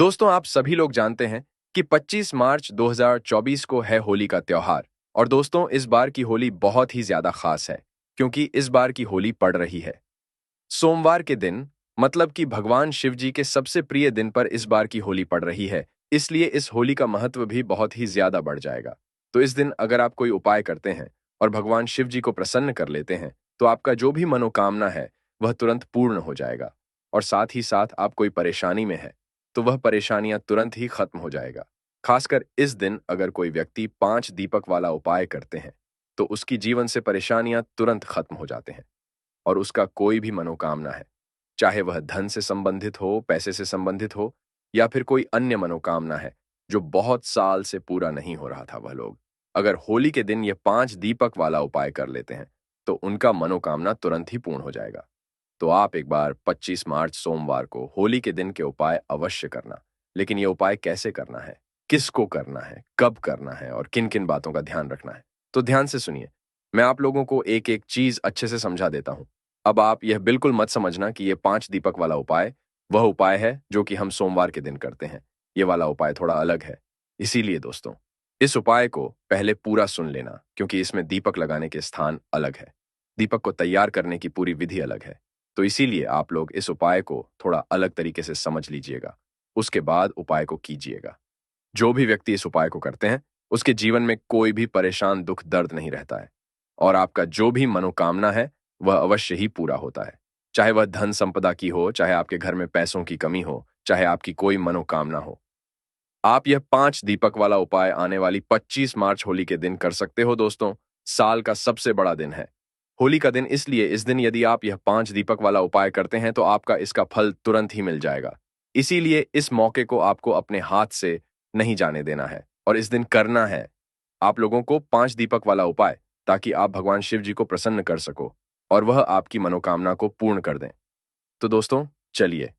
दोस्तों, आप सभी लोग जानते हैं कि 25 मार्च 2024 को है होली का त्योहार। और दोस्तों, इस बार की होली बहुत ही ज्यादा खास है क्योंकि इस बार की होली पड़ रही है सोमवार के दिन। मतलब कि भगवान शिव जी के सबसे प्रिय दिन पर इस बार की होली पड़ रही है। इसलिए इस होली का महत्व भी बहुत ही ज्यादा बढ़ जाएगा। तो इस दिन अगर आप कोई उपाय करते हैं और भगवान शिव जी को प्रसन्न कर लेते हैं तो आपका जो भी मनोकामना है वह तुरंत पूर्ण हो जाएगा। और साथ ही साथ आप कोई परेशानी में है तो वह परेशानियां तुरंत ही खत्म हो जाएगा। खासकर इस दिन अगर कोई व्यक्ति 5 दीपक वाला उपाय करते हैं तो उसकी जीवन से परेशानियां तुरंत खत्म हो जाते हैं। और उसका कोई भी मनोकामना है, चाहे वह धन से संबंधित हो, पैसे से संबंधित हो या फिर कोई अन्य मनोकामना है जो बहुत साल से पूरा नहीं हो रहा था, वह लोग अगर होली के दिन ये 5 दीपक वाला उपाय कर लेते हैं तो उनका मनोकामना तुरंत ही पूर्ण हो जाएगा। तो आप एक बार 25 मार्च सोमवार को होली के दिन के उपाय अवश्य करना। लेकिन ये उपाय कैसे करना है, किसको करना है, कब करना है और किन किन बातों का ध्यान रखना है, तो ध्यान से सुनिए। मैं आप लोगों को एक एक चीज अच्छे से समझा देता हूं। अब आप यह बिल्कुल मत समझना कि ये 5 दीपक वाला उपाय वह उपाय है जो कि हम सोमवार के दिन करते हैं। ये वाला उपाय थोड़ा अलग है। इसीलिए दोस्तों, इस उपाय को पहले पूरा सुन लेना क्योंकि इसमें दीपक लगाने के स्थान अलग है। दीपक को तैयार करने की पूरी विधि अलग है। तो इसीलिए आप लोग इस उपाय को थोड़ा अलग तरीके से समझ लीजिएगा। उसके बाद उपाय को कीजिएगा। जो भी व्यक्ति इस उपाय को करते हैं उसके जीवन में कोई भी परेशान दुख दर्द नहीं रहता है। और आपका जो भी मनोकामना है वह अवश्य ही पूरा होता है। चाहे वह धन संपदा की हो, चाहे आपके घर में पैसों की कमी हो, चाहे आपकी कोई मनोकामना हो। आप यह 5 दीपक वाला उपाय आने वाली 25 मार्च होली के दिन कर सकते हो दोस्तों। साल का सबसे बड़ा दिन है होली का दिन। इसलिए इस दिन यदि आप यह 5 दीपक वाला उपाय करते हैं तो आपका इसका फल तुरंत ही मिल जाएगा। इसीलिए इस मौके को आपको अपने हाथ से नहीं जाने देना है और इस दिन करना है आप लोगों को 5 दीपक वाला उपाय, ताकि आप भगवान शिव जी को प्रसन्न कर सको और वह आपकी मनोकामना को पूर्ण कर दें। तो दोस्तों, चलिए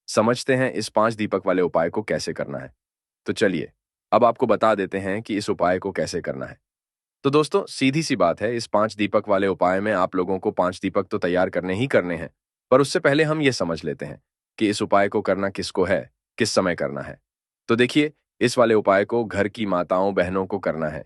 समझते हैं इस 5 दीपक वाले उपाय को कैसे करना है। तो चलिए अब आपको बता देते हैं कि इस उपाय को कैसे करना है। तो दोस्तों, सीधी सी बात है, इस 5 दीपक वाले उपाय में आप लोगों को 5 दीपक तो तैयार करने ही करने हैं। पर उससे पहले हम ये समझ लेते हैं कि इस उपाय को करना किसको है, किस समय करना है। तो देखिए, इस वाले उपाय को घर की माताओं बहनों को करना है।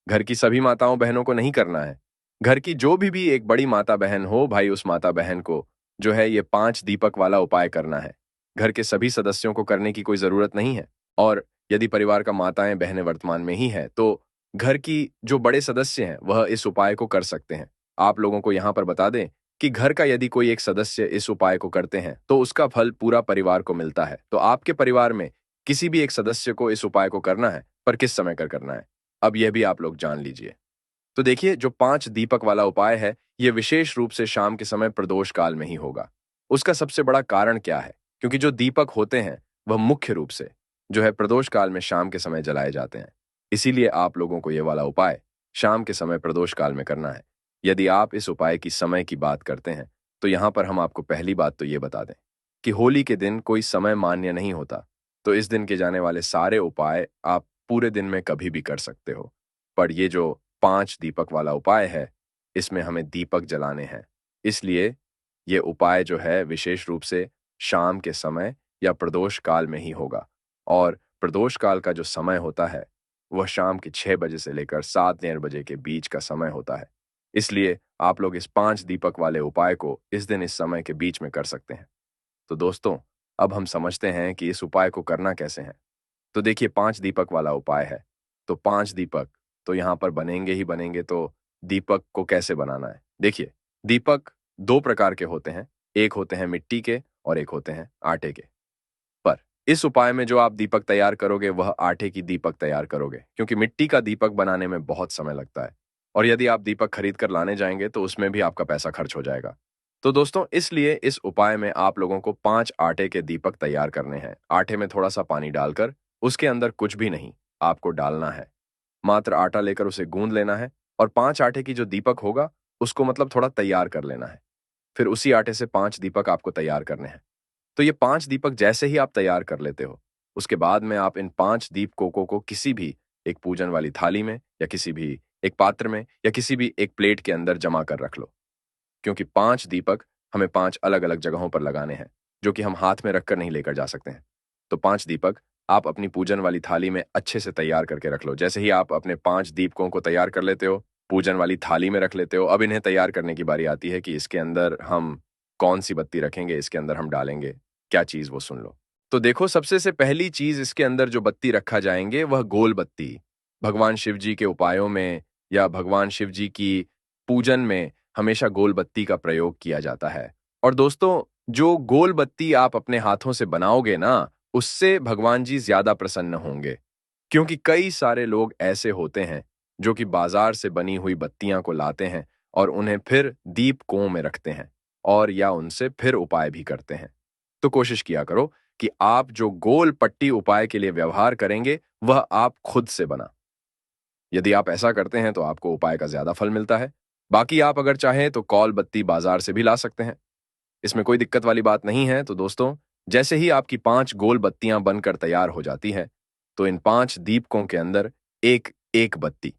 घर की सभी माताओं बहनों को नहीं करना है। घर की जो भी एक बड़ी माता बहन हो भाई, उस माता बहन को जो है ये 5 दीपक वाला उपाय करना है। घर के सभी सदस्यों को करने की कोई जरूरत नहीं है। और यदि परिवार का माताएं बहनें वर्तमान में ही है तो घर की जो बड़े सदस्य हैं वह इस उपाय को कर सकते हैं। आप लोगों को यहाँ पर बता दें कि घर का यदि कोई एक सदस्य इस उपाय को करते हैं तो उसका फल पूरा परिवार को मिलता है। तो आपके परिवार में किसी भी एक सदस्य को इस उपाय को करना है, पर किस समय कर करना है, अब यह भी आप लोग जान लीजिए। तो देखिए, जो 5 दीपक वाला उपाय है यह विशेष रूप से शाम के समय प्रदोष काल में ही होगा। उसका सबसे बड़ा कारण क्या है? क्योंकि जो दीपक होते हैं वह मुख्य रूप से जो है प्रदोष काल में शाम के समय जलाए जाते हैं। इसीलिए आप लोगों को यह वाला उपाय शाम के समय प्रदोष काल में करना है। यदि आप इस उपाय की समय की बात करते हैं तो यहां पर हम आपको पहली बात तो ये बता दें कि होली के दिन कोई समय मान्य नहीं होता। तो इस दिन के जाने वाले सारे उपाय आप पूरे दिन में कभी भी कर सकते हो। पर ये जो 5 दीपक वाला उपाय है इसमें हमें दीपक जलाने हैं। इसलिए ये उपाय जो है विशेष रूप से शाम के समय या प्रदोष काल में ही होगा। और प्रदोष काल का जो समय होता है वह शाम के 6 बजे से लेकर 7 डेढ़ बजे के बीच का समय होता है। इसलिए आप लोग इस 5 दीपक वाले उपाय को इस दिन इस समय के बीच में कर सकते हैं। तो दोस्तों, अब हम समझते हैं कि इस उपाय को करना कैसे है। तो देखिए, 5 दीपक वाला उपाय है तो 5 दीपक तो यहाँ पर बनेंगे ही बनेंगे। तो दीपक को कैसे बनाना है, देखिए, दीपक 2 प्रकार के होते हैं। एक होते हैं मिट्टी के और एक होते हैं आटे के। पर इस उपाय में जो आप दीपक तैयार करोगे वह आटे की दीपक तैयार करोगे, क्योंकि मिट्टी का दीपक बनाने में बहुत समय लगता है। और यदि आप दीपक खरीद कर लाने जाएंगे तो उसमें भी आपका पैसा खर्च हो जाएगा। तो दोस्तों, इसलिए इस उपाय में आप लोगों को 5 आटे के दीपक तैयार करने हैं। आटे में थोड़ा सा पानी डालकर, उसके अंदर कुछ भी नहीं आपको डालना है, मात्र आटा लेकर उसे गूंद लेना है। और 5 आटे की जो दीपक होगा उसको मतलब थोड़ा तैयार कर लेना है। फिर उसी आटे से 5 दीपक आपको तैयार करने हैं। तो ये 5 दीपक जैसे ही आप तैयार कर लेते हो उसके बाद में आप इन 5 दीपकों को किसी भी एक पूजन वाली थाली में या किसी भी एक पात्र में या किसी भी एक प्लेट के अंदर जमा कर रख लो। क्योंकि 5 दीपक हमें 5 अलग अलग जगहों पर लगाने हैं जो कि हम हाथ में रखकर नहीं लेकर जा सकते हैं। तो 5 दीपक आप अपनी पूजन वाली थाली में अच्छे से तैयार करके रख लो। जैसे ही आप अपने 5 दीपकों को तैयार कर लेते हो, पूजन वाली थाली में रख लेते हो, अब इन्हें तैयार करने की बारी आती है कि इसके अंदर हम कौन-सी बत्ती रखेंगे, इसके अंदर हम डालेंगे क्या चीज़ वो सुन लो। तो देखो सबसे से पहली चीज़ इसके अंदर जो बत्ती रखा जाएँगे वह गोल बत्ती। भगवान शिव जी के उपायों में या भगवान शिव जी की पूजन में हमेशा गोल बत्ती का प्रयोग किया जाता है। और दोस्तों, जो गोल बत्ती आप अपने हाथों से बनाओगे ना, उससे भगवान जी ज़्यादा प्रसन्न होंगे। क्योंकि कई सारे लोग ऐसे होते हैं, जो कि बाज़ार से बनी हुई बत्तियाँ को लाते हैं और उन्हें फिर दीपकों में रखते हैं और या उनसे फिर उपाय भी करते हैं। तो कोशिश किया करो कि आप जो गोल पट्टी उपाय के लिए व्यवहार करेंगे, वह आप खुद से बना। यदि आप ऐसा करते हैं तो आपको उपाय का ज़्यादा फल मिलता है। बाकी आप अगर चाहें तो कौल बत्ती बाज़ार से भी ला सकते हैं। इसमें कोई दिक्कत वाली बात नहीं है। तो दोस्तों, जैसे ही आपकी 5 गोल बत्तियां बनकर तैयार हो जाती हैं, तो इन 5 दीपकों के अंदर एक-एक बत्ती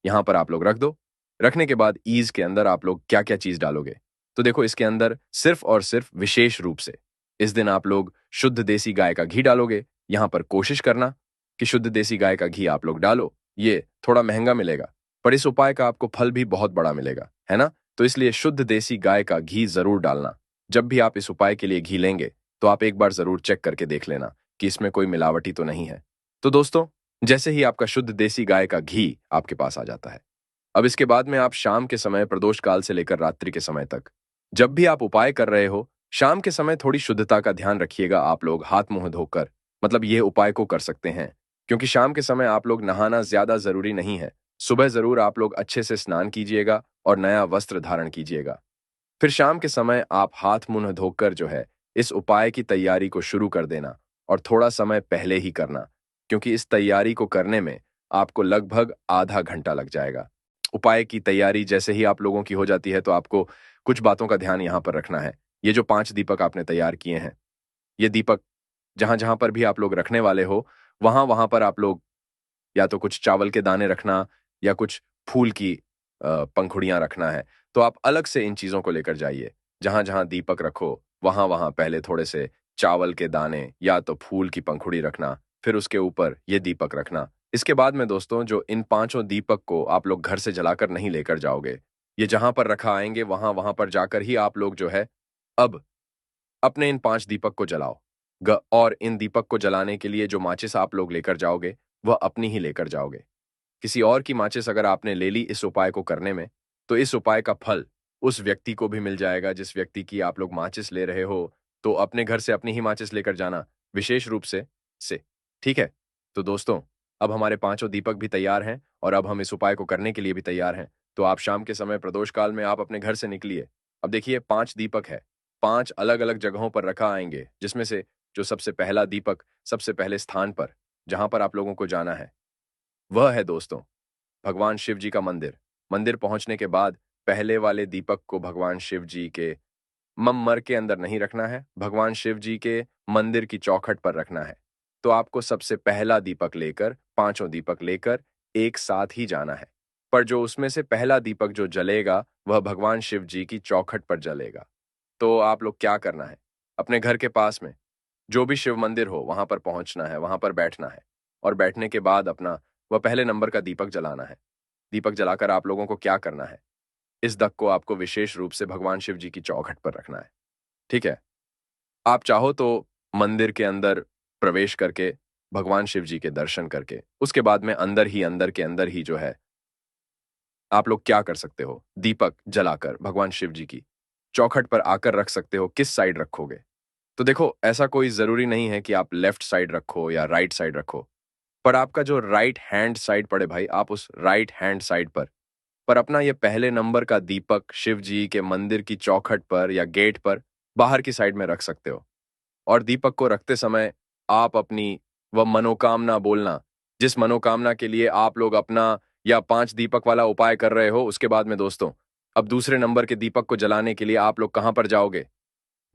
यहां पर आप लोग रख दो। रखने के बाद ईज के अंदर आप लोग क्या-क्या चीज़ डालोगे? तो देखो इसके अंदर सिर्फ और सिर्फ विशेष रूप से इस दिन आप लोग शुद्ध देसी गाय का घी डालोगे। यहां पर कोशिश करना कि शुद्ध देसी गाय का घी आप लोग डालो। ये थोड़ा महँगा मिलेगा, पर इस उपाय का आपको फल भी बहुत बड़ा मिलेगा, है ना? तो इसलिए शुद्ध देसी गाय का घी ज़रूर डालना। जब भी आप इस उपाय के लिए घी लेंगे, तो आप एक बार ज़रूर चेक करके देख लेना कि इसमें कोई मिलावटी तो नहीं है। तो दोस्तों, जैसे ही आपका शुद्ध देसी गाय का घी आपके पास आ जाता है, अब इसके बाद में आप शाम के समय प्रदोष काल से लेकर रात्रि के समय तक, जब भी आप उपाय कर रहे हो, शाम के समय थोड़ी शुद्धता का ध्यान रखिएगा आप लोग हाथ-मुँह धोकर, मतलब ये उपाय को कर सकते हैं। क्योंकि शाम के समय आप लोग नहाना ज़्यादा ज़रूरी नहीं है। सुबह ज़रूर आप लोग अच्छे से स्नान कीजिएगा और नया वस्त्र धारण कीजिएगा। फिर शाम के समय आप हाथ-मुँह धोकर जो है, इस उपाय की तैयारी को शुरू कर देना और थोड़ा समय पहले ही करना, क्योंकि इस तैयारी को करने में आपको लगभग आधा घंटा लग जाएगा। उपाय की तैयारी जैसे ही आप लोगों की हो जाती है, तो आपको कुछ बातों का ध्यान यहाँ पर रखना है। ये जो 5 दीपक आपने तैयार किए हैं, ये दीपक जहाँ-जहाँ पर भी आप लोग रखने वाले हो, वहाँ-वहाँ पर आप लोग या तो कुछ चावल के दाने रखना या कुछ फूल की पंखुड़ियाँ रखना है। तो आप अलग से इन चीज़ों को लेकर जाइए। जहाँ-जहाँ दीपक रखो, वहाँ-वहाँ पहले थोड़े से चावल के दाने या तो फूल की पंखुड़ी रखना, फिर उसके ऊपर ये दीपक रखना। इसके बाद में दोस्तों, जो इन पाँचों दीपक को आप लोग घर से जलाकर नहीं लेकर जाओगे, ये जहाँ पर रखा आएँगे वहाँ-वहाँ पर जाकर ही आप लोग जो है, अब अपने इन 5 दीपक को जलाओ। और इन दीपक को जलाने के लिए जो माचिस आप लोग लेकर जाओगे, वह अपनी ही लेकर जाओगे। किसी और की माचिस अगर आपने ले ली इस उपाय को करने में, तो इस उपाय का फल उस व्यक्ति को भी मिल जाएगा जिस व्यक्ति की आप लोग माचिस ले रहे हो, तो अपने घर से अपनी ही माचिस लेकर जाना, विशेष रूप से। ठीक है? तो दोस्तों, अब हमारे पाँचों दीपक भी तैयार हैं और अब हम इस उपाय को करने के लिए भी तैयार हैं। तो आप शाम के समय प्रदोष काल में आप अपने घर से निकलिए। अब देखिए 5 दीपक है, 5 अलग-अलग जगहों पर रखा आएँगे, जिसमें से जो सबसे पहला दीपक सबसे पहले स्थान पर, जहाँ पर आप लोगों को जाना है, वह है दोस्तों भगवान शिव जी का मंदिर। मंदिर पहुंचने के बाद पहले वाले दीपक को भगवान शिव जी के मम्मर के अंदर नहीं रखना है, भगवान शिव जी के मंदिर की चौखट पर रखना है। तो आपको सबसे पहला दीपक लेकर, पांचों दीपक लेकर एक साथ ही जाना है। पर जो उसमें से पहला दीपक जो जलेगा, वह भगवान शिव जी की चौखट पर जलेगा। तो आप लोग क्या करना है? अपने घर के पास में जो भी शिव मंदिर हो, वहां पर पहुंचना है, वहां पर बैठना है और बैठने के बाद अपना वह पहले नंबर का दीपक जलाना है। दीपक जलाकर आप लोगों को क्या करना है? इस दक को आपको विशेष रूप से भगवान शिव जी की चौखट पर रखना है। ठीक है? आप चाहो तो मंदिर के अंदर प्रवेश करके, भगवान शिव जी के दर्शन करके, उसके बाद में अंदर के अंदर ही जो है, आप लोग क्या कर सकते हो? दीपक जलाकर भगवान शिव जी की चौखट पर आकर रख सकते हो। किस साइड रखोगे? तो देखो, ऐसा कोई ज़रूरी नहीं है कि आप लेफ्ट साइड रखो या राइट साइड रखो। पर आपका जो राइट हैंड साइड पड़े भाई, आप उस राइट हैंड साइड पर अपना ये पहले नंबर का दीपक शिव जी के मंदिर की चौखट पर या गेट पर बाहर की साइड में रख सकते हो। और दीपक को रखते समय आप अपनी वह मनोकामना बोलना, जिस मनोकामना के लिए आप लोग अपना या 5 दीपक वाला उपाय कर रहे हो, उसके बाद में दोस्तों, अब दूसरे नंबर के दीपक को जलाने के लिए आप लोग कहाँ पर जाओगे?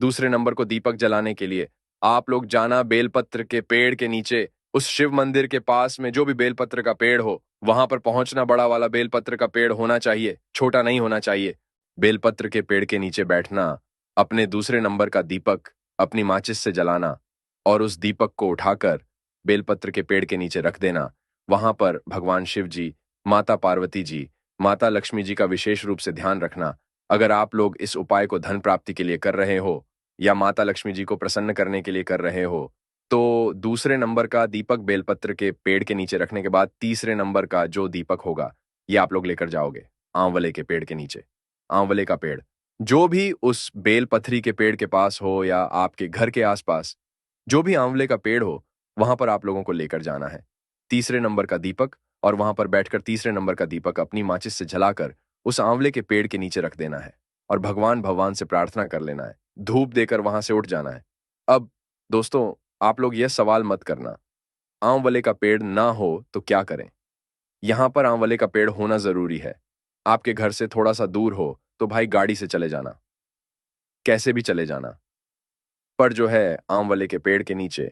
दूसरे नंबर को दीपक जलाने के लिए आप लोग जाना बेलपत्र के पेड़ के नीचे, उस शिव मंदिर के पास में जो भी बेलपत्र का पेड़ हो, वहां पर पहुंचना। बड़ा वाला बेलपत्र का पेड़ होना चाहिए, छोटा नहीं होना चाहिए। बेलपत्र के पेड़ के नीचे बैठना, अपने दूसरे नंबर का दीपक अपनी माचिस से जलाना और उस दीपक को उठाकर बेलपत्र के पेड़ के नीचे रख देना। वहां पर भगवान शिव जी, माता पार्वती जी, माता लक्ष्मी जी का विशेष रूप से ध्यान रखना। अगर आप लोग इस उपाय को धन प्राप्ति के लिए कर रहे हो या माता लक्ष्मी जी को प्रसन्न करने के लिए कर रहे हो, तो दूसरे नंबर का दीपक बेलपत्र के पेड़ के नीचे रखने के बाद तीसरे नंबर का जो दीपक होगा, ये आप लोग लेकर जाओगे आंवले के पेड़ के नीचे। आंवले का पेड़ जो भी उस बेलपथरी के पेड़ के पास हो या आपके घर के आसपास जो भी आंवले का पेड़ हो, वहां पर आप लोगों को लेकर जाना है तीसरे नंबर का दीपक, और वहां पर बैठकर तीसरे नंबर का दीपक अपनी माचिस से जलाकर उस आंवले के पेड़ के नीचे रख देना है और भगवान से प्रार्थना कर लेना है। धूप देकर वहां से उठ जाना है। अब दोस्तों, आप लोग यह सवाल मत करना, आंवले का पेड़ ना हो तो क्या करें? यहां पर आंवले का पेड़ होना जरूरी है। आपके घर से थोड़ा सा दूर हो तो भाई गाड़ी से चले जाना, कैसे भी चले जाना। पर जो है आंवले के पेड़ के नीचे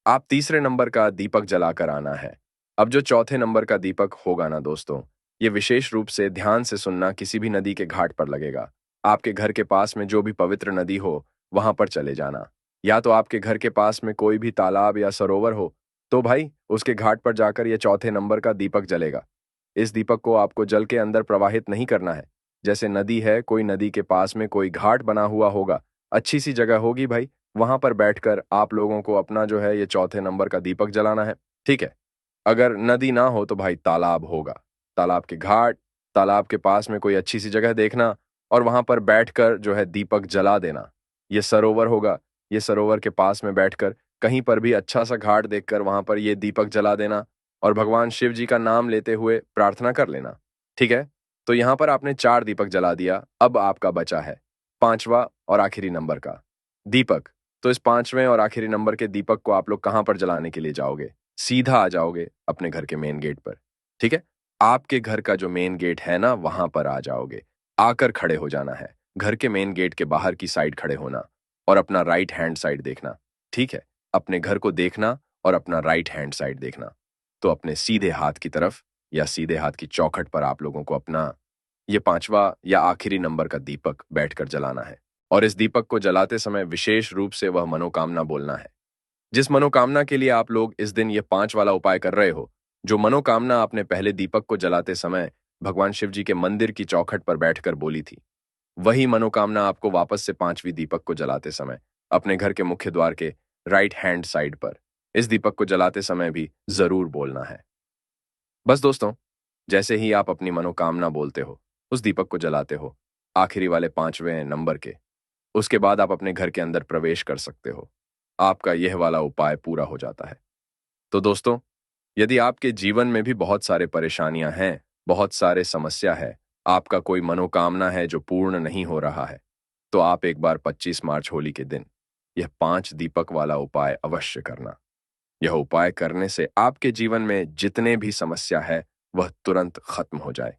आप तीसरे नंबर का दीपक जलाकर आना है। अब जो चौथे नंबर का दीपक होगा ना दोस्तों, ये विशेष रूप से ध्यान से सुनना, किसी भी नदी के घाट पर लगेगा। आपके घर के पास में जो भी पवित्र नदी हो वहां पर चले जाना, या तो आपके घर के पास में कोई भी तालाब या सरोवर हो तो भाई उसके घाट पर जाकर ये चौथे नंबर का दीपक जलेगा। इस दीपक को आपको जल के अंदर प्रवाहित नहीं करना है। जैसे नदी है, कोई नदी के पास में कोई घाट बना हुआ होगा, अच्छी सी जगह होगी भाई, वहां पर बैठकर आप लोगों को अपना जो है ये चौथे नंबर का दीपक जलाना है। ठीक है? अगर नदी ना हो तो भाई तालाब होगा, तालाब के घाट, तालाब के पास में कोई अच्छी सी जगह देखना और वहां पर बैठकर जो है दीपक जला देना। ये सरोवर होगा, ये सरोवर के पास में बैठकर कहीं पर भी अच्छा सा घाट देखकर वहां पर ये दीपक जला देना और भगवान शिव जी का नाम लेते हुए प्रार्थना कर लेना। ठीक है? तो यहां पर आपने 4 दीपक जला दिया। अब आपका बचा है पांचवा और आखिरी नंबर का दीपक। तो इस पांचवें और आखिरी नंबर के दीपक को आप लोग कहां पर जलाने के लिए जाओगे? सीधा आ जाओगे अपने घर के मेन गेट पर। ठीक है? आपके घर का जो मेन गेट है ना, वहां पर आ जाओगे। आकर खड़े हो जाना है। घर के मेन गेट के बाहर की साइड खड़े होना और अपना राइट हैंड साइड देखना। ठीक है? अपने घर को देखना और अपना राइट हैंड साइड देखना। तो अपने सीधे हाथ की तरफ या सीधे हाथ की चौखट पर आप लोगों को अपना ये पांचवा या आखिरी नंबर का दीपक बैठकर जलाना है। और इस दीपक को जलाते समय विशेष रूप से वह मनोकामना बोलना है। जिस मनोकामना के लिए आप लोग इस दिन ये 5 वाला उपाय कर रहे हो, जो मनोकामना आपने पहले दीपक को जलाते समय भगवान शिव जी के मंदिर की चौखट पर बैठकर बोली थी, वही मनोकामना आपको वापस से 5वीं दीपक को जलाते समय अपने घर के मुख्य द्वार के राइट हैंड साइड पर इस दीपक को जलाते समय भी जरूर बोलना है। बस दोस्तों, जैसे ही आप अपनी मनोकामना बोलते हो, उस दीपक को जलाते हो, आखिरी वाले 5वें नंबर के, उसके बाद आप अपने घर के अंदर प्रवेश कर सकते हो। आपका यह वाला उपाय पूरा हो जाता है। तो दोस्तों, यदि आपके जीवन में भी बहुत सारे परेशानियां हैं, बहुत सारे समस्या है, आपका कोई मनोकामना है जो पूर्ण नहीं हो रहा है, तो आप एक बार 25 मार्च होली के दिन यह 5 दीपक वाला उपाय अवश्य करना। यह उपाय करने से आपके जीवन में जितने भी समस्या है, वह तुरंत खत्म हो जाए।